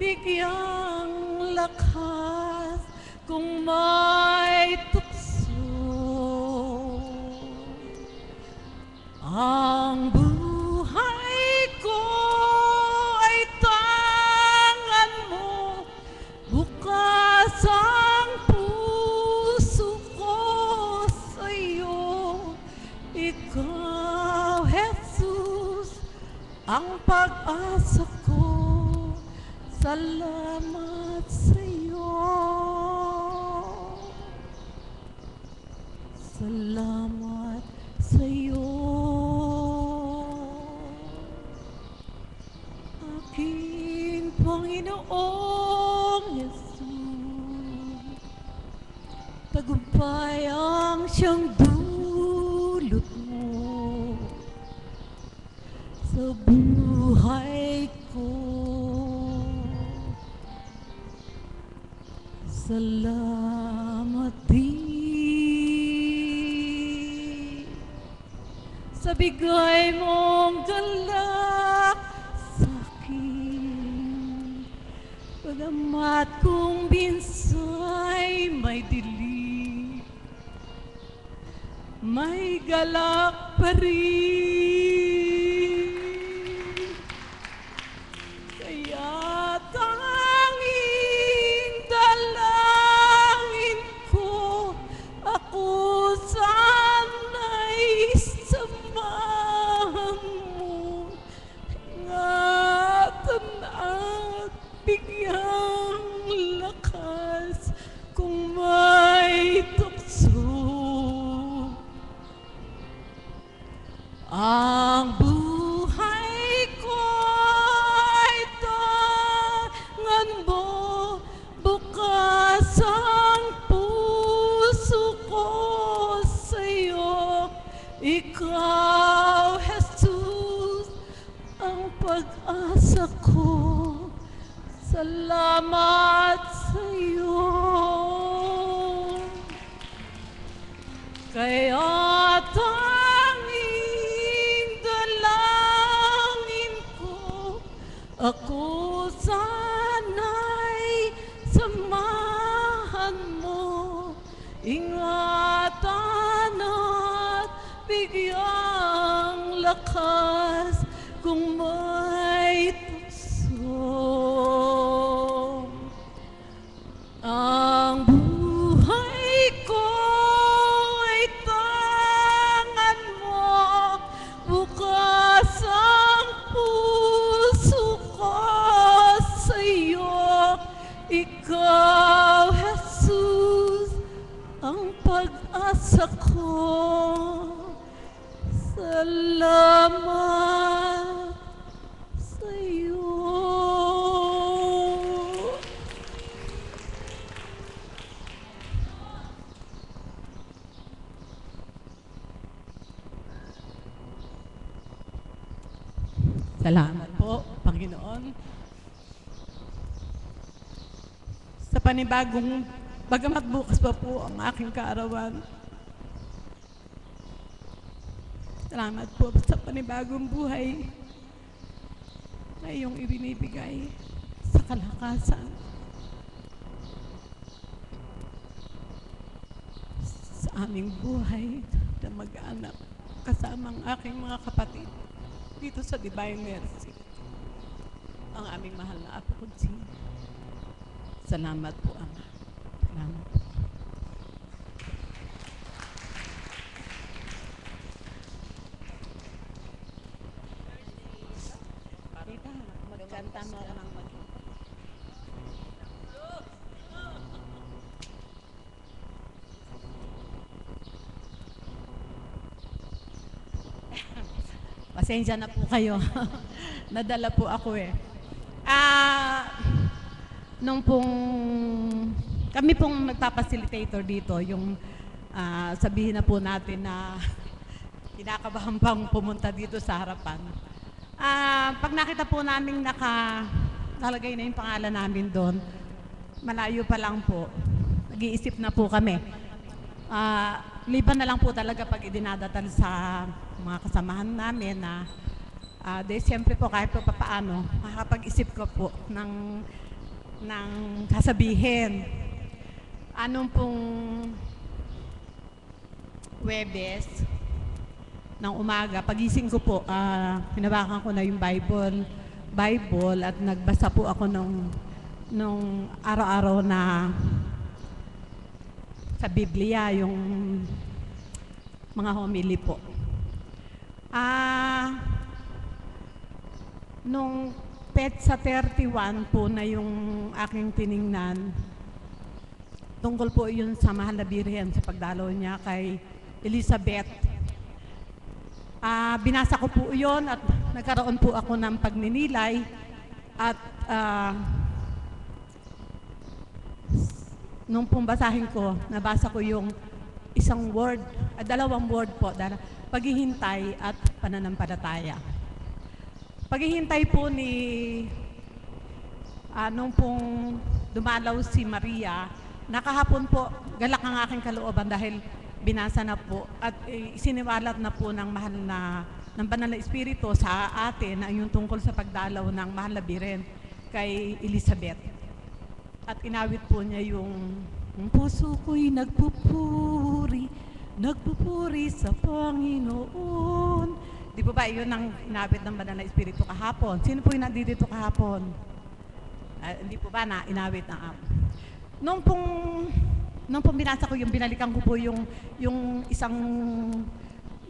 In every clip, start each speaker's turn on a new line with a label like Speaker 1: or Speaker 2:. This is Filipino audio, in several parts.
Speaker 1: bigyang lakas kung may tukso. Ang buhay ko ay tangan mo, bukas ang puso ko sa'yo. Ikaw, Jesus, ang pag-asa ko. Salamat sa'yo. Salamat sa'yo. Aking Panginoong Jesus, tagumpay ang siyang dulot mo sa buhay ko. Salamat din sa bigay mong galak sa'kin. Pagamat kung minsa'y may dilim, may galak pa rin. Kaya tanging dalangin ko, ako sana'y samahan mo. Ingatan at bigyang lakas kung may tukso. Ang buhay ko ay tangan mo, bukas ang puso ko sa'yo. Ikaw, Jesus, ang pag-asa ko. Salamat sa'yo. Kaya tanging dalangin ko, ako sana'y samahan mo. Ingatan at bigyang lakas kung may tukso. Ang buhay ko ay tangan mo, bukas ang puso ko sa'yo. Ikaw, Jesus, ang pag-asa ko. Salamat sa'yo. Salamat po, Panginoon. Sa panibagong, bagamat bukas pa po ang aking kaarawan. Salamat po sa panibagong buhay na iyong ibinibigay sa kalakasan. Sa aming buhay na mag-anak kasama ang aking mga kapatid dito sa Divine Mercy. Ang aming mahal na Apo Kunsi. Salamat po, Ama. Salamat po. Tita, magkanta mo ako ng mag- Pasensya na po kayo. Nadala po ako eh. Nung kami pong nagpa-facilitator dito, yung sabihin na po natin na kinakabahan pang pumunta dito sa harapan. Pag nakita po namin nakalagay na yung pangalan namin doon, malayo pa lang po, nag-iisip na po kami. Liban na lang po talaga pag idinadatal sa mga kasamahan namin na siyempre po kahit po papaano, makakapag-isip ko po ng ng sasabihin. Anong pong Huwebes ng umaga, pagising ko po, pinabakan ko na yung Bible at nagbasa po ako nung araw-araw na sa Biblia, yung mga homily po. Nung petsa 31 po na yung aking tiningnan, tungkol po yun sa Mahal na Birhen sa pagdalaw niya kay Elizabeth. Binasa ko po yun at nagkaroon po ako ng pagninilay at nung pumbasahin ko, nabasa ko yung isang word, dalawang word po, paghihintay at pananampalataya. Paghihintay po nung pong dumalaw si Maria, nakahapon po, galak ang aking kalooban dahil binasa na po at isiniwalat na po ng Banal na Espiritu sa atin na yung tungkol sa pagdalaw ng Mahal na Birhen kay Elizabeth. At inawit po niya yung puso ko'y nagpupuri sa Panginoon. Di po ba yun ang inawit ng Banal na Espiritu kahapon? Sino po yung nandito kahapon? Hindi po ba na inawit ng Nung pong binasa ko yung binalikan ko po yung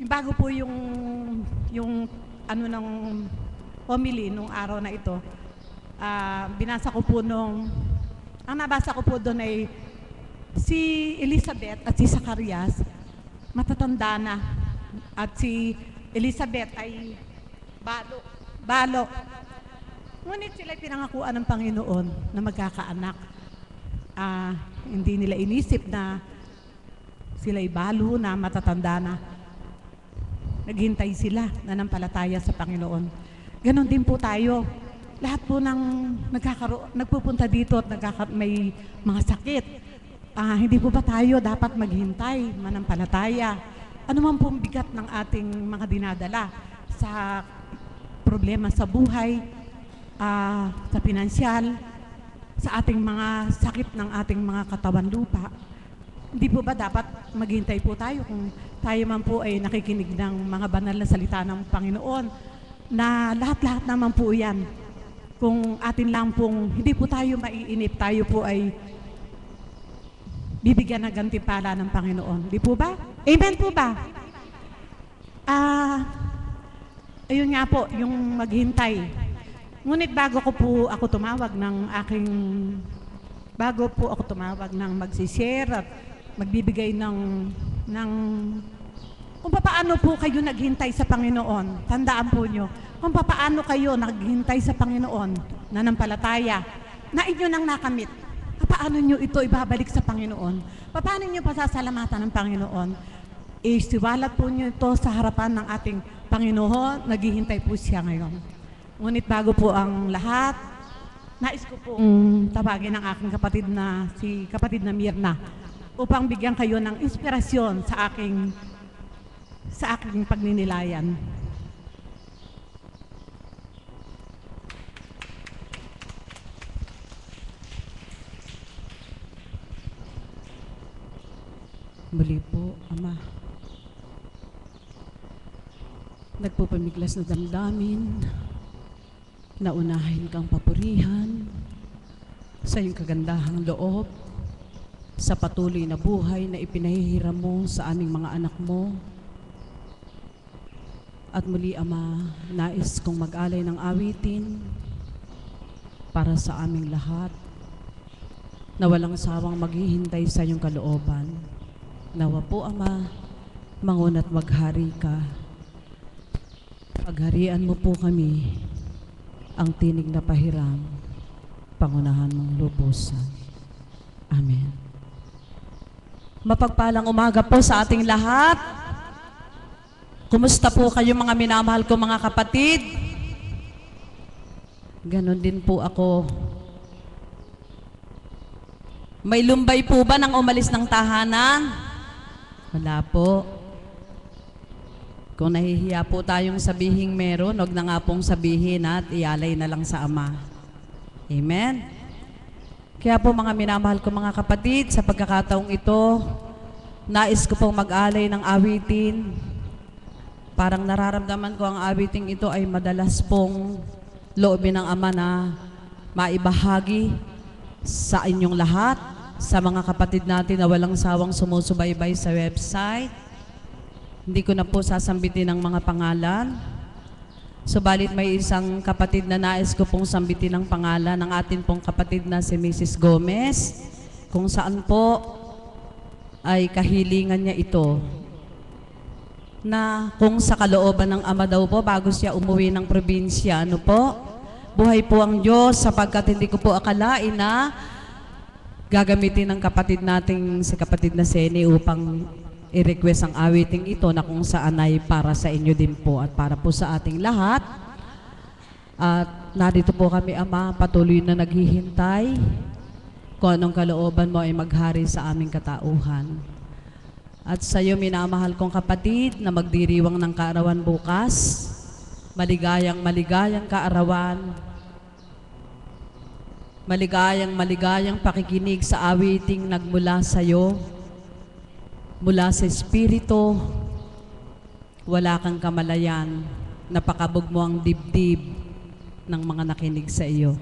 Speaker 1: bago po yung ano ng homily nung araw na ito, binasa ko po ang nabasa ko po doon ay si Elizabeth at si Zacarias matatanda na at si Elizabeth ay balo. Ngunit sila pinangakuan ng Panginoon na magkakaanak. Hindi nila inisip na sila'y balo na matatanda na. Naghintay sila, nanampalataya sa Panginoon. Ganon din po tayo. Lahat po ng nagpupunta dito at may mga sakit. Hindi po ba tayo dapat maghintay, manampalataya? Ano man pong bigat ng ating mga dinadala sa problema sa buhay, sa pinansyal, sa ating mga sakit ng ating mga katawan lupa. Hindi po ba dapat maghintay po tayo kung tayo man po ay nakikinig ng mga banal na salita ng Panginoon na lahat-lahat naman po yan. Kung atin lang pong hindi po tayo maiinip, tayo po ay bibigyan ng gantimpala ng Panginoon. Di po ba? Amen po ba? Ayun nga po, yung maghintay. Ngunit bago po ako tumawag ng magsishare at magbibigay ng kung paano po kayo naghintay sa Panginoon. Tandaan po nyo, kung paano kayo naghintay sa Panginoon, nanampalataya, na inyo nang nakamit. Paano nyo ito ibabalik sa Panginoon? Paano nyo pasasalamatan ng Panginoon? Isiwalat po nyo ito sa harapan ng ating Panginoon, naghihintay po siya ngayon. Ngunit bago po ang lahat, nais ko pong tawagin ang aking kapatid na Mirna upang bigyan kayo ng inspirasyon sa aking pagninilayan.
Speaker 2: Muli po, Ama. Nagpupamiglas na damdamin, naunahin kang papurihan sa iyong kagandahang loob, sa patuloy na buhay na ipinahihiram mo sa aming mga anak mo. At muli, Ama, nais kong mag-alay ng awitin para sa aming lahat na walang sawang maghihintay sa iyong kalooban. Nawa po, Ama, manguna't maghari ka. Pagharian mo po kami ang tinig na pahiram, pangunahan mong lubusan. Amen. Mapagpalang umaga po sa ating lahat. Kumusta po kayo mga minamahal ko mga kapatid? Ganon din po ako. May lumbay po ba nang umalis ng tahanan? Wala po. Kung nahihiya po tayong sabihing meron, huwag na nga pong sabihin at ialay na lang sa Ama. Amen? Kaya po mga minamahal ko mga kapatid, sa pagkakataong ito, nais ko pong mag-alay ng awitin. Parang nararamdaman ko ang awiting ito ay madalas pong loobin ng Ama na maibahagi sa inyong lahat, sa mga kapatid natin na walang sawang sumusubaybay sa website. Hindi ko na po sasambitin ang mga pangalan. Subalit may isang kapatid na nais ko pong sambitin ang pangalan ng atin pong kapatid na si Mrs. Gomez, kung saan po ay kahilingan niya ito na kung sa kalooban ng Ama daw po bago siya umuwi ng probinsya, ano po, buhay po ang Diyos, sapagkat hindi ko po akalain na gagamitin ng kapatid nating si kapatid na Seni upang i-request ang awiting ito na kung saan ay para sa inyo din po at para po sa ating lahat. At narito po kami, Ama, patuloy na naghihintay kung anong kalooban mo ay maghari sa aming katauhan. At sa iyo, minamahal kong kapatid, na magdiriwang ng kaarawan bukas, maligayang kaarawan, maligayang pakikinig sa awiting nagmula sa iyo, mula sa Espiritu, wala kang kamalayan, napakabog mo ang dibdib ng mga nakinig sa iyo.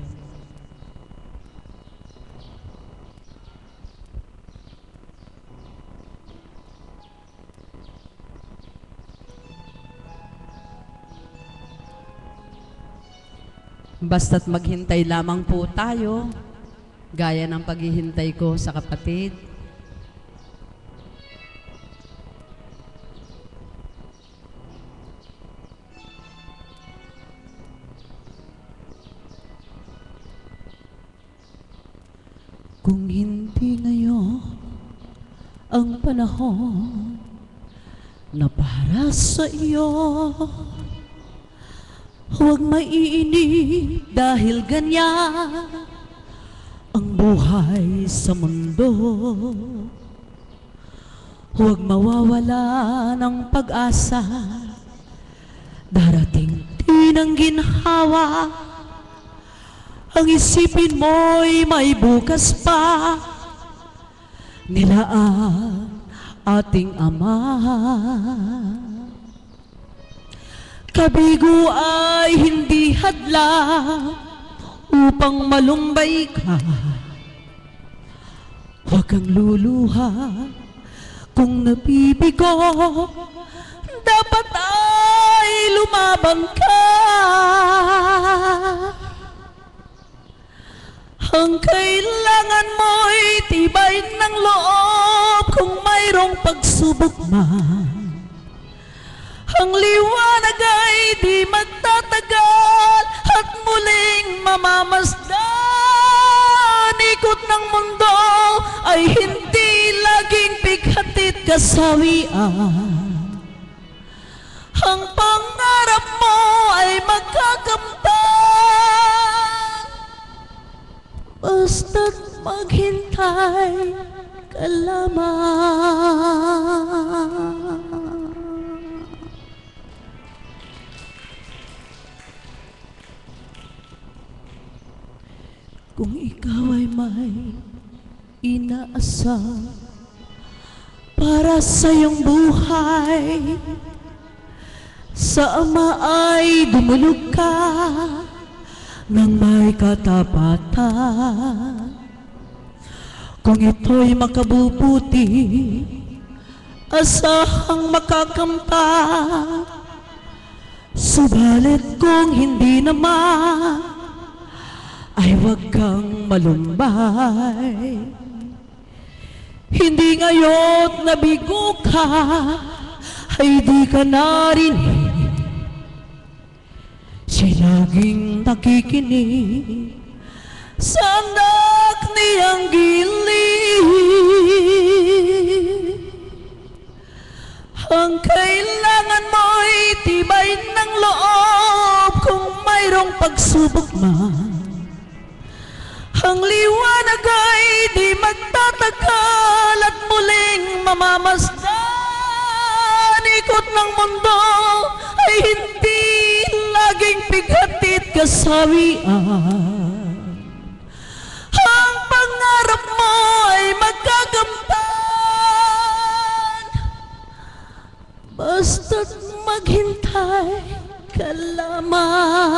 Speaker 2: Basta't maghintay lamang po tayo, gaya ng paghihintay ko sa kapatid. Kung hindi ngayon ang panahon na para sa iyo, huwag maiinip dahil ganyan ang buhay sa mundo. Huwag mawawala ng pag-asa, darating din ang ginhawa. Ang isipin mo'y may bukas pa, nilaan ating Ama. Kabigo ay hindi hadlang upang malumbay ka. Huwag kang luluha kung nabibigo, dapat ay lumabang ka. Ang kailangan mo'y tibay ng loob kung mayroong pagsubok man. Ang liwanag ay di magtatagal at muling mamamasdan. Ikot ng mundo ay hindi laging bighatid kasawian. Ang pangarap mo ay magkakamtan, basta't maghintay ka lamang. Kung ikaw ay may inaasam para sa iyong buhay, sa Ama ay dumulog ka nang may katapatan. Kung ito'y makabubuti, asahang makakamtan. Subalit kung hindi naman, ay huwag kang malumbay. Hindi ngayon nabigo ka, ay di ka narinig. Siya laging nakikinig sa anak niyang gilid. Ang kailangan mo'y tibay ng loob kung mayroong pagsubok man. Ang liwanag ay di magtatagal at muling mamamasdan. Ikot ng mundo ay hindi laging bighatid kasawian. Ang basta't maghintay ka lamang.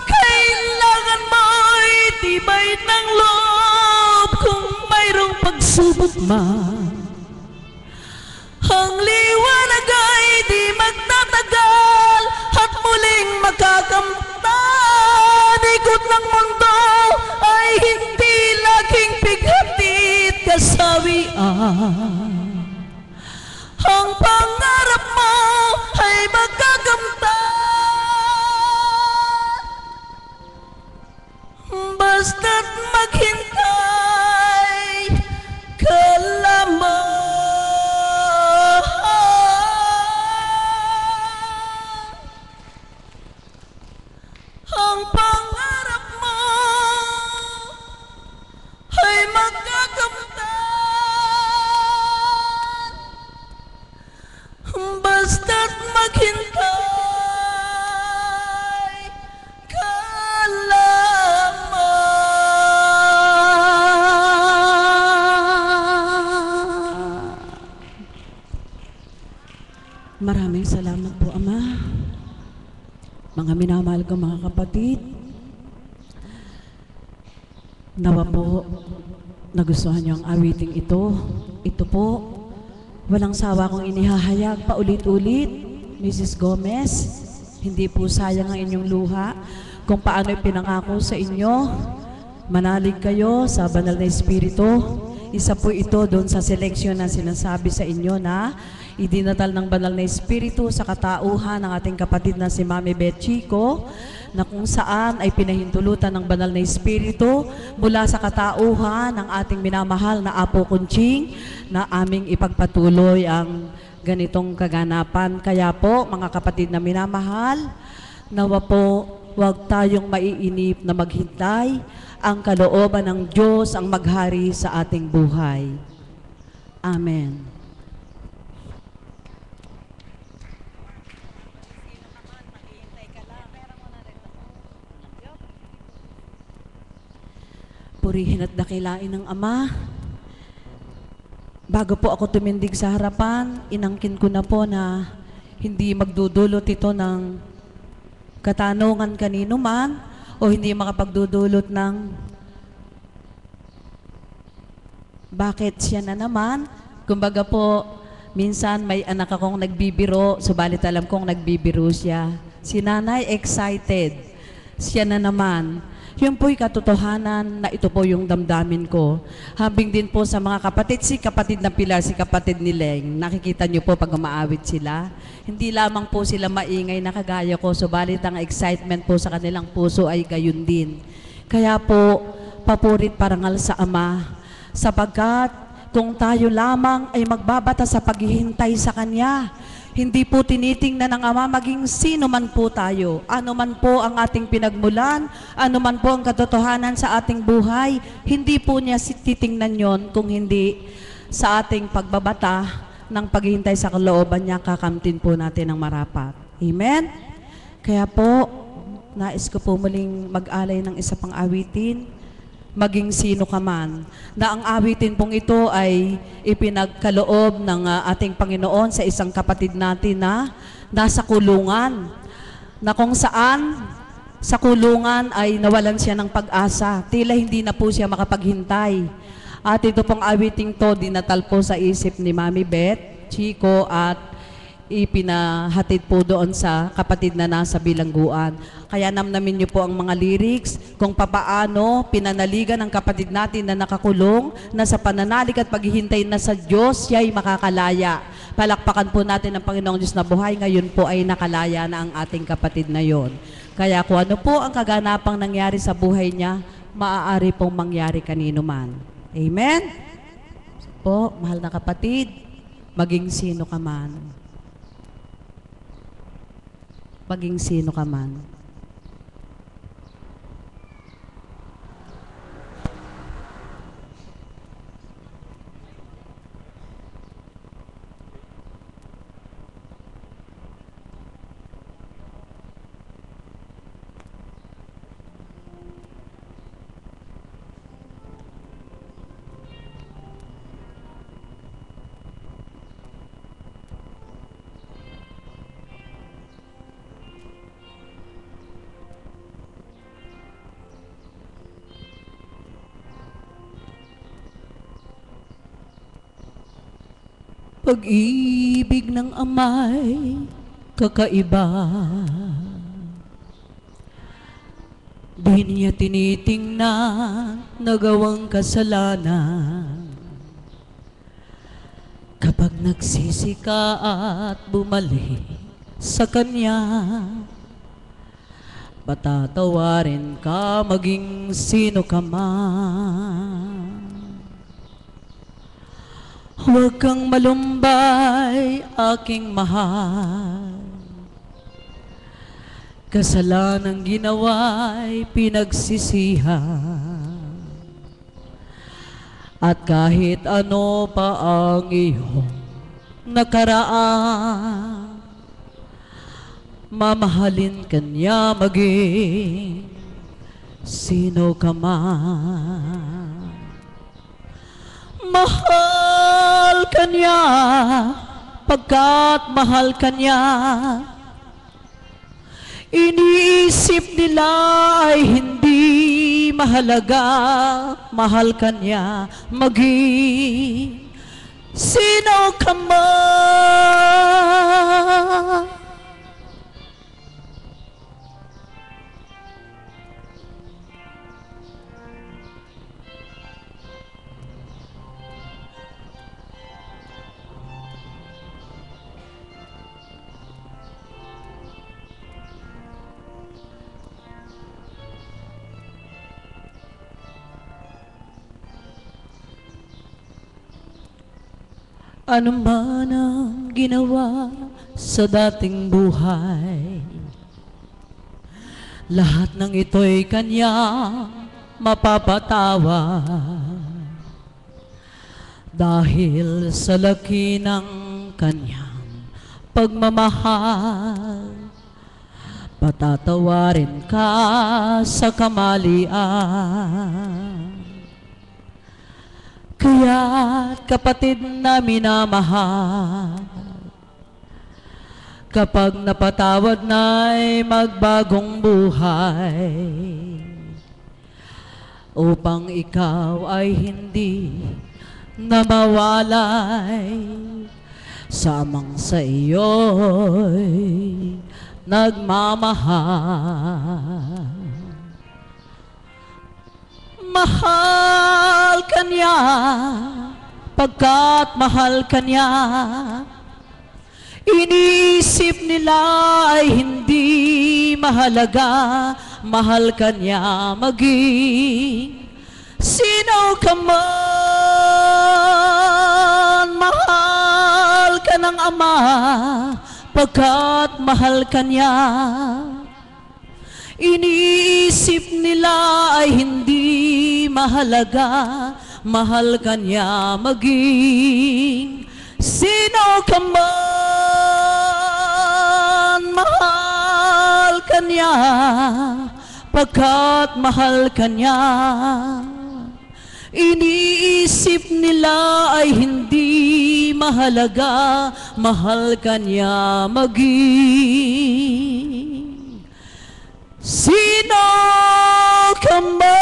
Speaker 2: Kailangan mo'y tibay ng loob kung mayroong pagsubok man. Ang liwanag ay di magtatagal at muling makakamtan. Ikot ng mundo ay hindi laging bighatit kasawian. Ang pangarap mo ay magkakamtan, basta't maghintay ka lamang. Ang pangarap mo ay magkakamtan, basta't maghintay ka lamang. Maraming salamat po, Ama. Mga minamahal ko mga kapatid, nawa po nagustuhan niyo ang awiting ito. Ito po, walang sawa kong inihahayag paulit-ulit, Mrs. Gomez. Hindi po sayang ang inyong luha kung paano pinangako sa inyo. Manalig kayo sa banal na Espiritu. Isa po ito doon sa seleksyon na sinasabi sa inyo na idinatal ng banal na Espiritu sa katauhan ng ating kapatid na si Mami Beth Chico, na kung saan ay pinahintulutan ng banal na Espiritu mula sa katauhan ng ating minamahal na Apo Kunching na aming ipagpatuloy ang ganitong kaganapan. Kaya po, mga kapatid na minamahal, nawa po huwag tayong maiinip na maghintay. Ang kalooban ng Diyos ang maghari sa ating buhay. Amen. Purihin at dakilain ng Ama. Bago po ako tumindig sa harapan, inangkin ko na po na hindi magdudulot ito ng katanungan kanino man o hindi makapagdudulot ng bakit siya na naman. Kumbaga po, minsan may anak akong nagbibiro, subalit alam kong nagbibiro siya. Si nanay excited, siya na naman. Yun po'y katotohanan na ito po yung damdamin ko. Hambing din po sa mga kapatid, si kapatid na Pilar, si kapatid ni Leng. Nakikita niyo po pag umaawit sila. Hindi lamang po sila maingay na kagaya ko, subalit ang excitement po sa kanilang puso ay gayon din. Kaya po, papurit parangal sa Ama, sapagkat kung tayo lamang ay magbabata sa paghihintay sa Kanya, hindi po tinitingnan ng Ama maging sino man po tayo, ano man po ang ating pinagmulan, ano man po ang katotohanan sa ating buhay, hindi po niya titingnan yon kung hindi sa ating pagbabata ng paghihintay sa kalooban niya, kakamtin po natin ng marapat. Amen? Kaya po, nais ko po muling mag-alay ng isa pang awitin, maging sino ka man, na ang awitin pong ito ay ipinagkaloob ng ating Panginoon sa isang kapatid natin na nasa kulungan, na kung saan sa kulungan ay nawalan siya ng pag-asa, tila hindi na po siya makapaghintay. At ito pong awiting to, dinatal po sa isip ni Mami Beth Chico at ipinahatid po doon sa kapatid na nasa bilangguan. Kaya namnamin niyo po ang mga lyrics kung papaano pinanaligan ng kapatid natin na nakakulong, na sa pananalig at paghihintay na sa Diyos, siya ay makakalaya. Palakpakan po natin ang Panginoong Diyos na buhay. Ngayon po ay nakalaya na ang ating kapatid na yon. Kaya kung ano po ang kaganapang nangyari sa buhay niya, maaari pong mangyari kanino man. Amen? Po, mahal na kapatid, maging sino ka man. Maging sino ka man. pag-ibig ng ama'y kakaiba. Di niya tinitingnan nagawang kasalanan. Kapag nagsisi ka at bumalik sa Kanya, patatawarin ka maging sino ka man. Huwag kang malumbay, aking mahal. Kasalanang ginawa'y pinagsisihan. At kahit ano pa ang iyong nakaraan, mamahalin ka niya maging sino ka man. Mahal ka niya, pagkat mahal ka niya, iniisip nila ay hindi mahalaga. Mahal ka niya maging sino ka man. Ano man ang ginawa sa dating buhay, lahat ng ito'y kanyang mapapatawa. Dahil sa laki ng kanyang pagmamahal, patatawarin ka sa kamalian. Kaya't kapatid na minamahal, kapag napatawad na'y magbagong buhay, upang ikaw ay hindi na mawalay sa amang sa iyo'y nagmamahal. Mahal ka niya, pagkat mahal ka niya, iniisip nila ay hindi mahalaga. Mahal ka niya maging sino ka man. Mahal ka ng Ama, pagkat mahal ka niya, iniisip nila ay hindi mahalaga. Mahal ka niya maging sino ka man. Mahal ka niya, pagkat mahal ka niya, iniisip nila ay hindi mahalaga. Mahal ka niya maging sino ka man.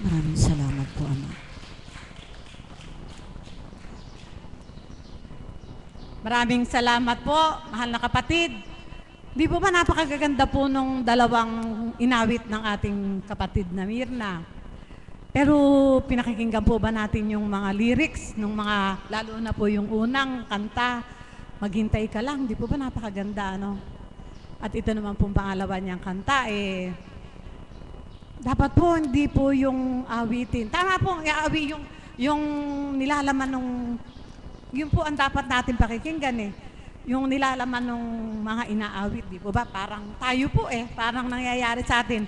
Speaker 2: Maraming salamat po, Ama.
Speaker 1: Maraming salamat po, mahal na kapatid. Di po ba napakaganda po nung dalawang inawit ng ating kapatid na Mirna? Pero pinakikinggan po ba natin yung mga lyrics, nung mga, lalo na po yung unang kanta, Maghintay Ka Lang, di po ba napakaganda, ano? At ito naman pong pangalawa niyang kanta, dapat po hindi po yung awitin. Tama po, yung nilalaman nung, yun po ang dapat natin pakikinggan yung nilalaman ng mga inaawit, di po ba? Parang tayo po parang nangyayari sa atin.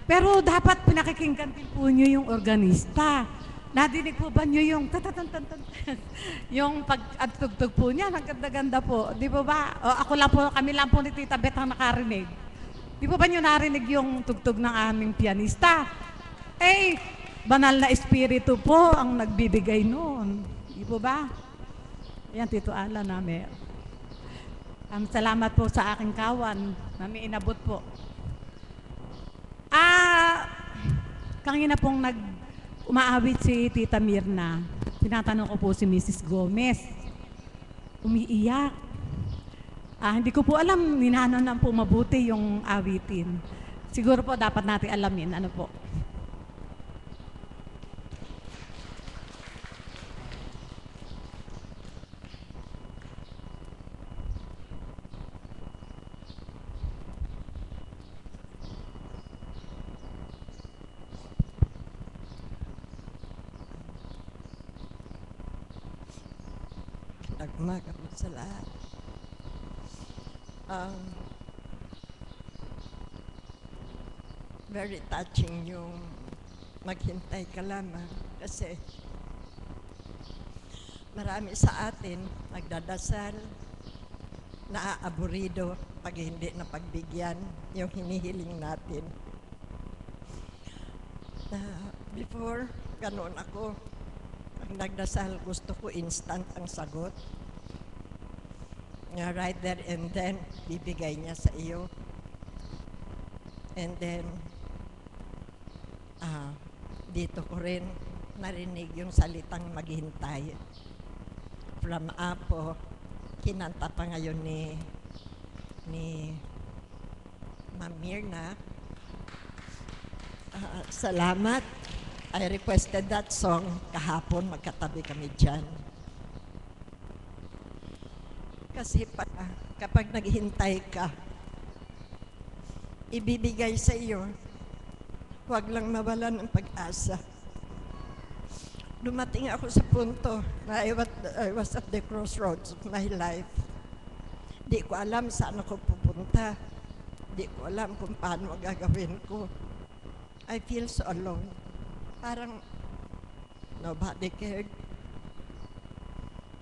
Speaker 1: Pero dapat pinakikinggan din po nyo yung organista. Nadinig po ba nyo yung yung pag-tugtog po niya, nagganda-ganda po. Di po ba? O, kami lang po ni Tita Beth ang nakarinig. Di po ba nyo narinig yung tugtog ng aming pianista? Banal na espiritu po ang nagbibigay noon. Di po ba? Ayan, Tito Alan namin. Salamat po sa aking kawan. Nami inabot po. Kanina pong umaawit si Tita Mirna. Tinatanong ko po si Mrs. Gomez. Umiiyak. Hindi ko po alam, ninano na po mabuti yung awitin. Siguro po dapat natin alamin. Ano po?
Speaker 3: Nagmaga mo sa lahat. Very touching yung maghintay ka lamang kasi marami sa atin nagdadasal, naaaburido pag hindi na pagbigyan yung hinihiling natin. Before, ganoon ako. Pag nagdasal, gusto ko instant ang sagot. Right there and then, bibigay niya sa iyo. And then, dito ko rin narinig yung salitang maghintay. From Apo, kinanta pa ngayon ni Ma'am Mirna. Salamat. I requested that song kahapon, magkatabi kami dyan. Kasi kapag naghintay ka, ibibigay sa iyo, huwag lang mawalan ng pag-asa. Dumating ako sa punto na I was at the crossroads of my life. Di ko alam saan ako pupunta. Di ko alam kung paano gagawin ko. I feel so alone. Parang nobody cared.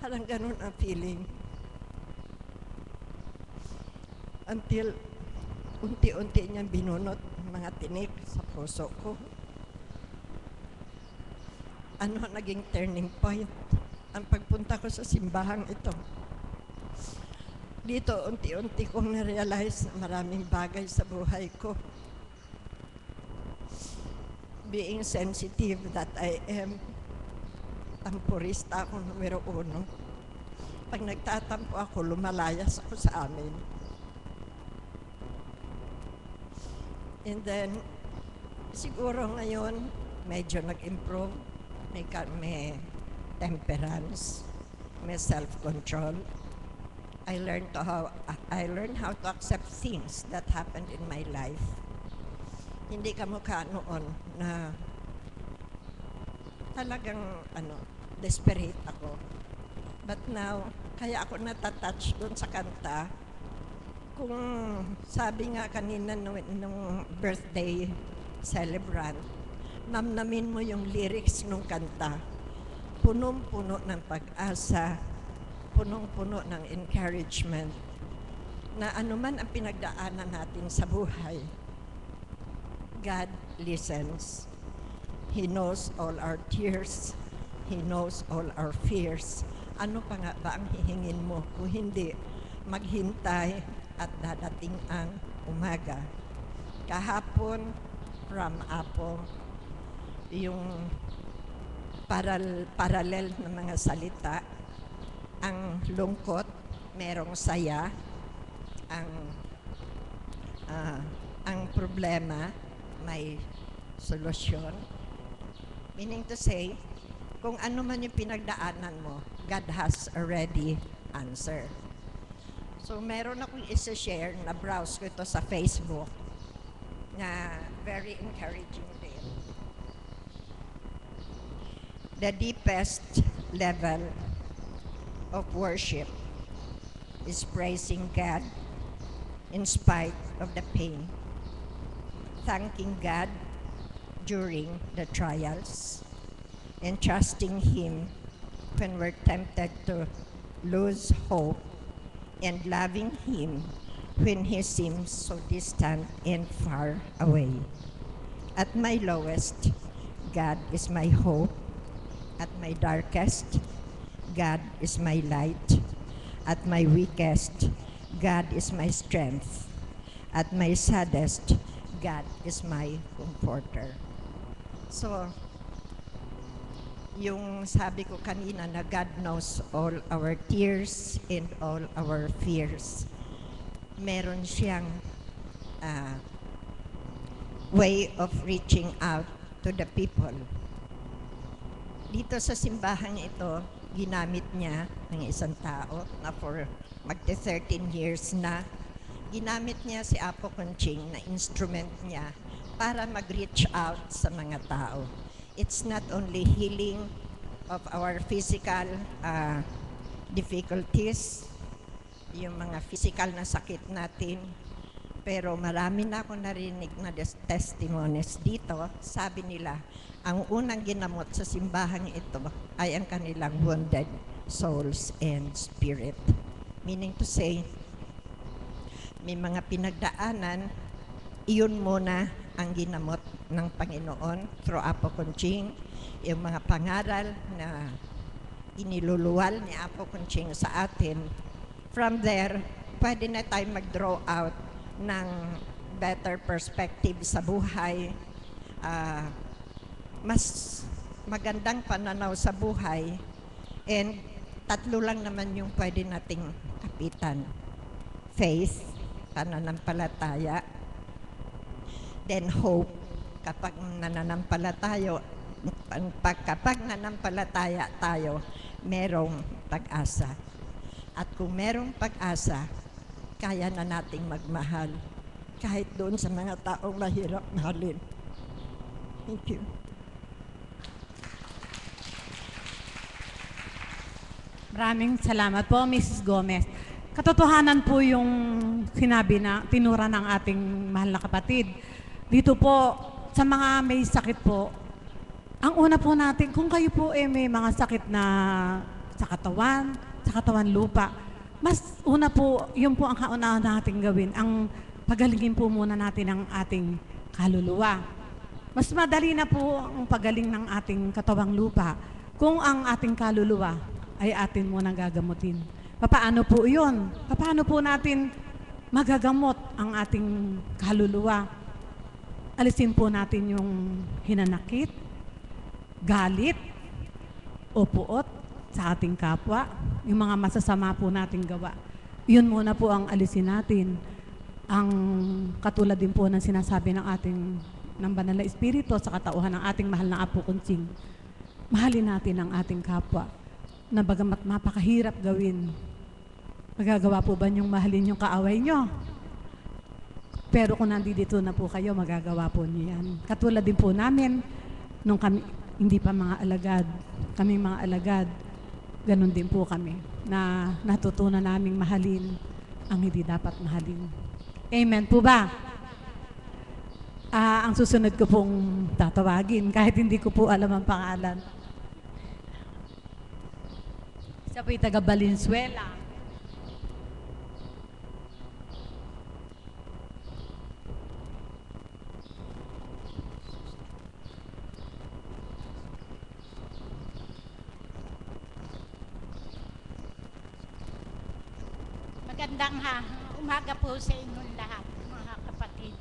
Speaker 3: Parang ganun ang feeling. Until unti-unti niyang binunot mga tinik sa puso ko. Ano naging turning point? Ang pagpunta ko sa simbahang ito. Dito, unti-unti kong na-realize na maraming bagay sa buhay ko. Being sensitive that I am, tampurista ako numero 1. Pag nagtatampo ako, lumalayas ako sa amin. And then, siguro ngayon, medyo nag-improve. May temperance, may self-control. I learned how to accept things that happened in my life. Hindi kamukha noon na talagang desperate ako. But now, kaya ako natatouch doon sa kanta. Kung sabi nga kanina nung birthday celebrant, namnamin mo yung lyrics nung kanta. Punong-puno ng pag-asa, punong-puno ng encouragement, na anuman ang pinagdaanan natin sa buhay, God listens. He knows all our tears. He knows all our fears. Ano pa nga ba ang hihingin mo kung hindi maghintay at dadating ang umaga? Kahapon, from Apo, yung parallel na mga salita, ang lungkot, merong saya, ang problema, may solusyon. Meaning to say, kung ano man yung pinagdaanan mo, God has already answered. So meron akong isa-share, na browse ko ito sa Facebook, na very encouraging din. The deepest level of worship is praising God in spite of the pain, thanking God during the trials, and trusting Him when we're tempted to lose hope, and loving Him when He seems so distant and far away. At my lowest, God is my hope. At my darkest, God is my light. At my weakest, God is my strength. At my saddest, God is my comforter. So, yung sabi ko kanina na God knows all our tears and all our fears. Meron siyang way of reaching out to the people. Dito sa simbahang ito, ginamit niya ng isang tao na for magte-13 years na, ginamit niya si Apo Conching na instrument niya para mag-reach out sa mga tao. It's not only healing of our physical difficulties, yung mga physical na sakit natin, pero marami na ako narinig na testimonies dito. Sabi nila, ang unang ginamot sa simbahang ito ay ang kanilang wounded souls and spirit. Meaning to say, may mga pinagdaanan, iyon muna ang ginamot ng Panginoon through Apo Conching, yung mga pangaral na iniluluwal ni Apo Conching sa atin. From there, pwede na tayo mag-draw out ng better perspective sa buhay, mas magandang pananaw sa buhay, and tatlo lang naman yung pwede nating kapitan. Faith, pananampalataya, then hope, kapag nananampalataya tayo, merong pag-asa. At kung merong pag-asa, kaya na nating magmahal kahit doon sa mga taong mahirap mahalin. Thank you.
Speaker 1: Maraming salamat po, Mrs. Gomez. Katotohanan po yung sinabi na tinura ng ating mahal na kapatid. Dito po, sa mga may sakit po, ang una po natin, kung kayo po may mga sakit na sa katawan lupa, mas una po, yun po ang kauna natin gawin, ang pagalingin po muna natin ang ating kaluluwa. Mas madali na po ang pagaling ng ating katawang lupa kung ang ating kaluluwa ay atin muna gagamutin. Paano po yun? Paano po natin magagamot ang ating kaluluwa? Alisin po natin yung hinanakit, galit, o puot sa ating kapwa, yung mga masasama po nating gawa. Yun muna po ang alisin natin. Ang katulad din po ng sinasabi ng ating ng Banal na Espiritu sa katauhan ng ating mahal na Apo Conching. Mahalin natin ang ating kapwa na bagamat mapakahirap gawin. Magagawa po ba niyong mahalin yung kaaway nyo? Pero kung nandito na po kayo, magagawa po niyo yan. Katulad din po namin, nung kami, hindi pa mga alagad, kaming mga alagad, ganun din po kami, na natutunan naming mahalin ang hindi dapat mahalin. Amen po ba? Ang susunod ko pong tatawagin, kahit hindi ko po alam ang pangalan. Siya po'y taga Valenzuela.
Speaker 4: Magandang umaga po sa inyong lahat, mga kapatid.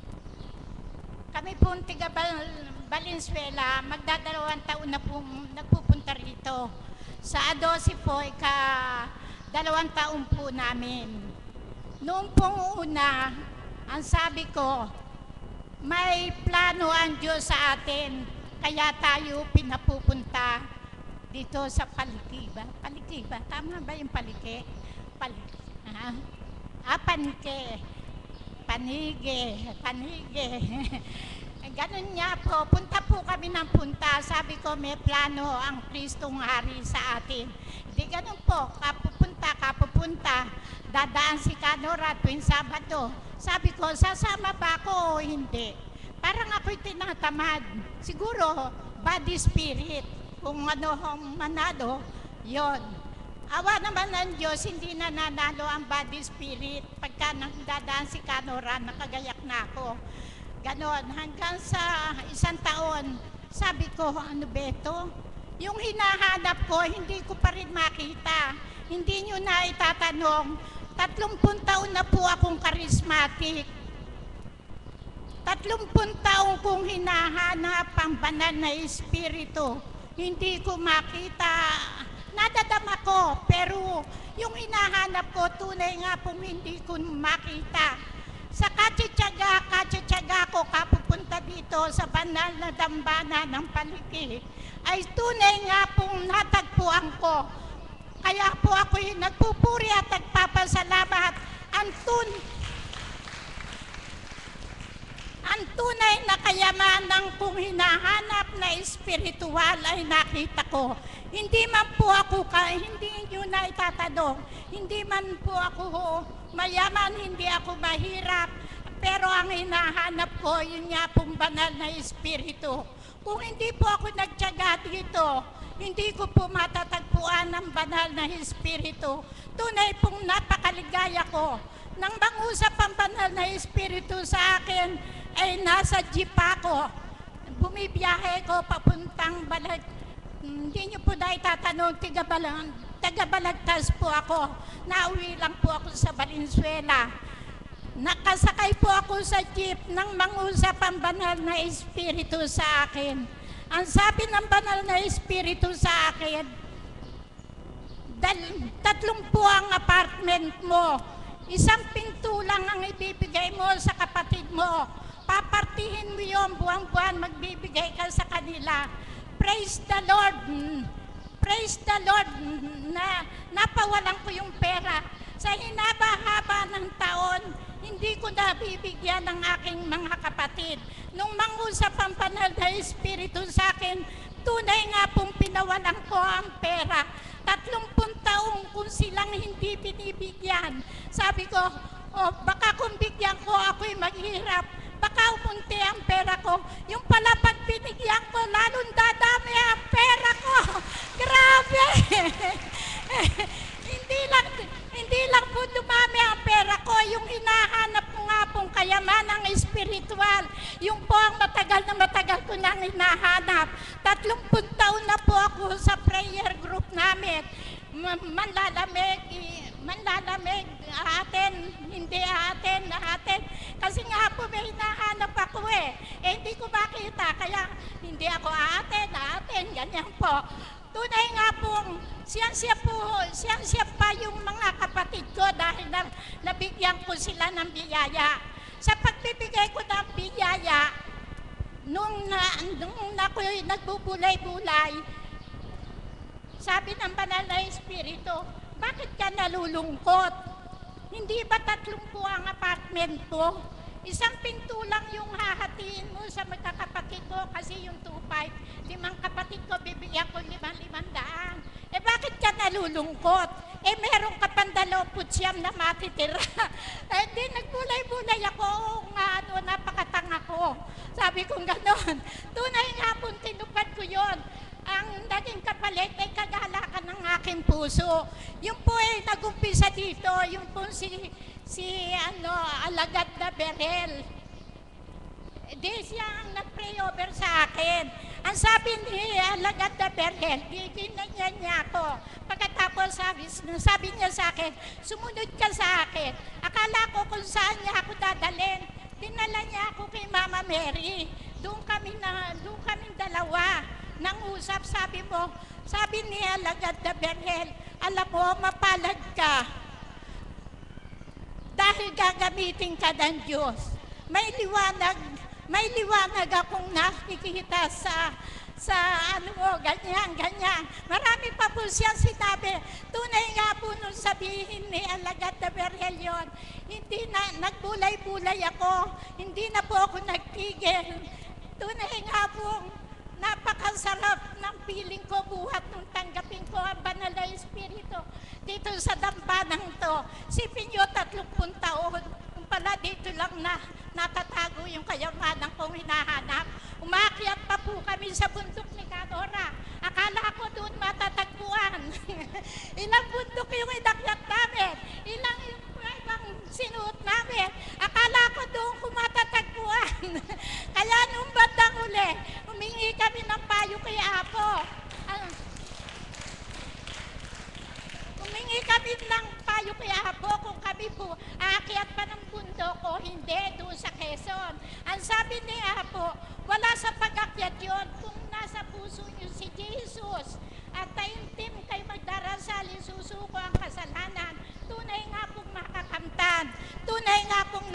Speaker 4: Kami po tiga Valenzuela, magdadalawang taon na po nagpupunta rito. Sa A12 po, dalawang taon po namin. Noong pong una, ang sabi ko, may plano ang Diyos sa atin, kaya tayo pinapupunta dito sa Palikiba. Palikiba, tama ba yung Palike? Panige. Ganun niya po, punta po kami ng punta. Sabi ko, may plano ang Kristong Hari sa atin. Hindi ganun po, kapupunta, dadaan si Kanora tuwing Sabado. Sabi ko, sasama ba ako o hindi? Parang ako'y tinatamad. Siguro, body spirit. Kung manalo, yon. Awa naman ng Diyos, hindi na nanalo ang body spirit. Pagka nagdadaan si Kanora, nakagayak na ako. Ganon, hanggang sa isang taon, sabi ko, ano ba ito? Yung hinahanap ko, hindi ko pa rin makita. Hindi nyo na itatanong, 30 taon na po akong charismatic. 30 taon kong hinahanap ang banal na espiritu. hindi ko makita. Nadadama ko, pero yung hinahanap ko, tunay nga pong hindi ko makita. Sa katsitsaga ko kapupunta dito sa banal na dambana ng Paliki, ay tunay nga pong natagpuan ko. Kaya po ako'y nagpupuri at nagpapasalamat. Ang tunay na kayamanan kung hinahanap na espiritual ay nakita ko. Hindi man po ako, hindi nyo na itatanong, hindi man po ako mayaman, hindi ako mahirap, pero ang hinahanap ko, yun nga pong banal na espiritu. Kung hindi po ako nagtiyaga dito, hindi ko po matatagpuan ang banal na espiritu. Tunay pong napakaligaya ko. Nang mangusap ang banal na espiritu sa akin, ay nasa jeep ako. Bumibiyahe ko papuntang Balag. Hindi niyo po na itatanong, taga-Balagtas po ako. Nauwi lang po ako sa Valenzuela. Nakasakay po ako sa jeep nang mangusap ang banal na espiritu sa akin. Ang sabi ng banal na espiritu sa akin, 30 ang apartment mo. Isang pinto lang ang ibibigay mo sa kapatid mo. Papartihin mo yun, buwan-buwan magbibigay ka sa kanila. Praise the Lord. Praise the Lord na napawalan ko yung pera. Sa hinaba-haba ng taon, hindi ko nabibigyan ng aking mga kapatid. Nung mangusap ang banal na espiritu sa akin, tunay nga pong pinawalan ko ang pera. 30 taong kung silang hindi binibigyan. Sabi ko, baka kung bigyan ko ako'y maghirap. Baka umunti ang pera ko. Yung pala pag binigyan ko, lalong dadami ang pera ko. Grabe! Hindi lang po dumami ang pera ko. Yung hinahanap ko nga pong kayamanang espiritual. Yung po ang matagal ko nang hinahanap. 30 taon na po ako sa prayer group namin. Manlalamig, atin, hindi atin. Kasi nga po may hinahanap ako hindi ko makita, kaya hindi ako atin, ganyan po. Tunay nga pong, siyang-siya pa yung mga kapatid ko dahil nabigyan ko sila ng biyaya. Sa pagbibigay ko ng biyaya, nung ako'y nagbubulay-bulay, sabi ng banal na espiritu, bakit ka nalulungkot? Hindi ba 30 ang apartment ko? Isang pinto lang yung hahatiin mo sa magkakapatid ko kasi yung 2.5, 5 kapatid ko, bibigyan ko 500. Bakit ka nalulungkot? Meron ka pang 29 na matitira. Di nagbulay-bulay ako, napakatanga ko. Sabi kong ganon. Tunay nga pong tinupad ko yon. Ang naging kapalit ay kagalakan ng aking puso. Yung po ay nag-umpisa dito, yung po alagad na Berel. Di siya ang nag-pray over sa akin. Ang sabi ni alagad na Berel, ginanyan niya ako. Pagkatapos sabi niya sa akin, sumunod ka sa akin. Akala ko kung saan niya ako dadalhin. Dinala niya ako kay Mama Mary. Doon kami dalawa. Nang usap, sabi ni alagad na Berhel, alam mo, mapalad ka. Dahil gagamitin ka ng Diyos. May liwanag akong nakikita sa ganyan. Marami pa po siyang sinabi. Tunay nga po nung sabihin ni alagad na Berhel yun, hindi na, nagbulay-bulay ako, hindi na po ako nagtigil. Tunay nga po, napakasarap ng feeling ko buhat nung tanggapin ko ang banal na espiritu dito sa dambanang to. Sipin nyo, 30 taon. Kung pala dito lang natatago yung kayamanan kong hinahanap. Umakyat pa po kami sa bundok ni Kadora. Akala ko doon matatagpuan. Ilang bundok yung inakyat namin. Ilang sinuot namin. Akala ko doon ko matatagpuan. Kaya nung bandang uli, humingi kami ng payo kay Apo. Humingi kami ng payo kay Apo kung kami po aakyat pa ng bundok o hindi doon sa Quezon. Ang sabi ni Apo, wala sa pag-akyat yun. Kung nasa puso nyo si Jesus. At taimtim kayo magdarasal, isusuko ang kasalanan. Tunay nga pong makakamtan. Tunay nga pong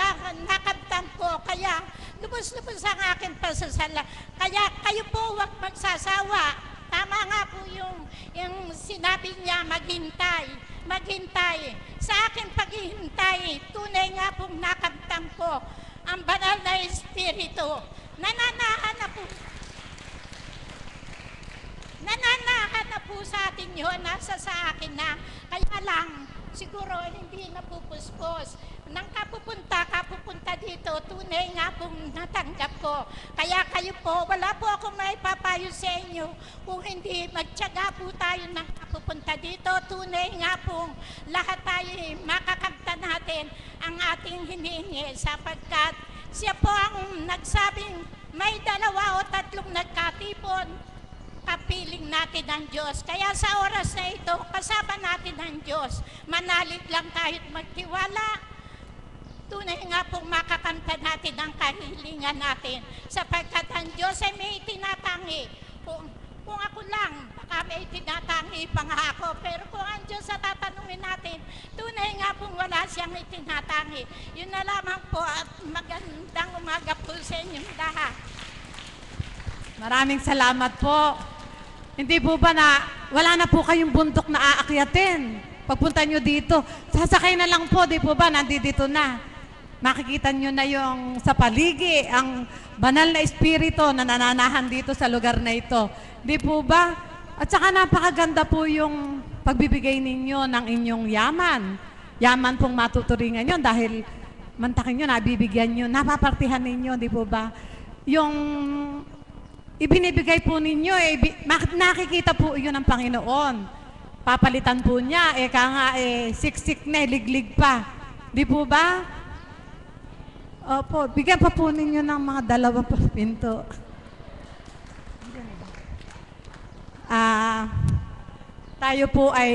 Speaker 4: nakamtan ko. Kaya lubos-lubos ang aking pasasala. Kaya kayo po huwag magsasawa. Tama nga po yung sinabi niya, maghintay. Maghintay. Sa aking paghihintay, tunay nga pong nakamtan ko ang banal na Espiritu. Nananahan na po sa atin yun, nasa sa akin na. Kaya lang, siguro hindi napupuspos. Nang kapupunta dito, tunay nga pong natanggap ko. Kaya kayo po, wala po akong maipapayo sa inyo. Kung hindi, magtiyaga po tayo nang kapupunta dito. Tunay nga pong lahat tayo makakamta natin ang ating hinihingi sapagkat siya po ang nagsabing may 2 o 3 nagkatipon, kapiling natin ang Diyos. Kaya sa oras na ito, kasama natin ang Diyos. Manalig lang tayo't magtiwala. Tunay nga pong makakanta natin ang kahilingan natin sapagkat ang Diyos ay may tinatangi. Kung ako lang, baka may tinatangi pa nga ako. Pero kung ang Diyos sa tatanungin natin, tunay nga pong wala siyang itinatangi. Yun na lamang po at magandang umaga po sa inyong lahat.
Speaker 1: Maraming salamat po. Hindi po ba na wala na po kayong bundok na aakyatin? Pagpunta nyo dito, sasakay na lang po, di po ba? Nandito na. Makikita nyo na yung sa paligi, ang banal na espiritu na nananahan dito sa lugar na ito. Di po ba? At saka napakaganda po yung pagbibigay ninyo ng inyong yaman. Yaman pong matuturingan nyo dahil mantakin nyo, nabibigyan nyo, napapartihan ninyo, di po ba? Yung ibinibigay po ninyo, nakikita po yun ng Panginoon. Papalitan po niya, siksik na, liglig pa. Di po ba? Opo, bigyan pa po ninyo ng mga 2 pinto. Tayo po ay